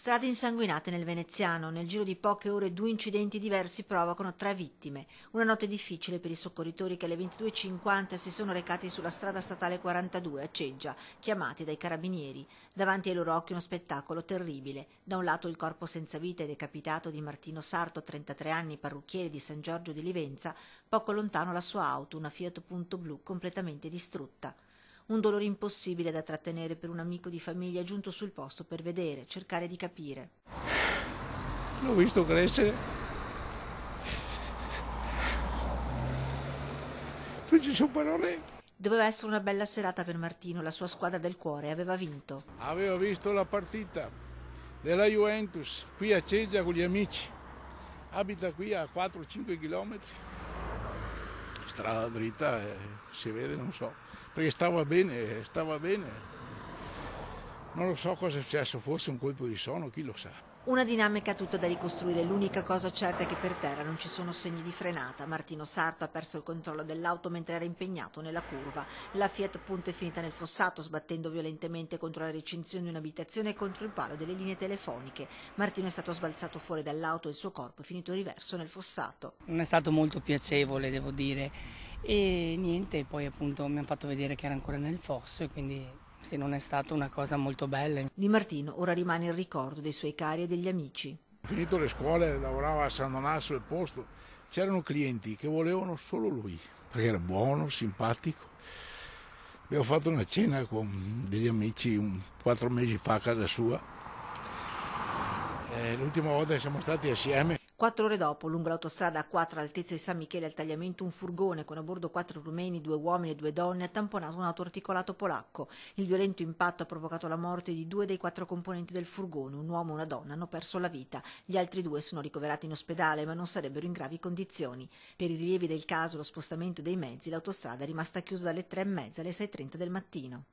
Strade insanguinate nel veneziano. Nel giro di poche ore 2 incidenti diversi provocano 3 vittime. Una notte difficile per i soccorritori che alle 22:50 si sono recati sulla strada statale 42 a Ceggia, chiamati dai carabinieri. Davanti ai loro occhi uno spettacolo terribile. Da un lato il corpo senza vita e decapitato di Martino Sarto, 33 anni, parrucchiere di San Giorgio di Livenza, poco lontano la sua auto, una Fiat Punto Blu, completamente distrutta. Un dolore impossibile da trattenere per un amico di famiglia giunto sul posto per vedere, cercare di capire. L'ho visto crescere. Non ci sono parole. Doveva essere una bella serata per Martino, la sua squadra del cuore aveva vinto. Avevo visto la partita della Juventus qui a Ceggia con gli amici. Abita qui a 4-5 chilometri. Strada dritta, si vede, non so, perché stava bene. Non lo so cosa è successo, forse un colpo di sonno, chi lo sa. Una dinamica tutta da ricostruire, l'unica cosa certa è che per terra non ci sono segni di frenata. Martino Sarto ha perso il controllo dell'auto mentre era impegnato nella curva. La Fiat Punto è finita nel fossato, sbattendo violentemente contro la recinzione di un'abitazione e contro il palo delle linee telefoniche. Martino è stato sbalzato fuori dall'auto e il suo corpo è finito riverso nel fossato. Non è stato molto piacevole, devo dire, e niente, poi appunto mi hanno fatto vedere che era ancora nel fosso e quindi sì, non è stata una cosa molto bella. Di Martino ora rimane il ricordo dei suoi cari e degli amici. Finito le scuole, lavorava a San Donato e posto, c'erano clienti che volevano solo lui, perché era buono, simpatico. Abbiamo fatto una cena con degli amici 4 mesi fa a casa sua. L'ultima volta che siamo stati assieme. 4 ore dopo, lungo l'autostrada A4 all'altezza di San Michele al tagliamento, un furgone con a bordo 4 rumeni, 2 uomini e 2 donne ha tamponato un autoarticolato polacco. Il violento impatto ha provocato la morte di 2 dei 4 componenti del furgone, un uomo e una donna hanno perso la vita. Gli altri 2 sono ricoverati in ospedale ma non sarebbero in gravi condizioni. Per i rilievi del caso e lo spostamento dei mezzi, l'autostrada è rimasta chiusa dalle 3:30 alle 6:30 del mattino.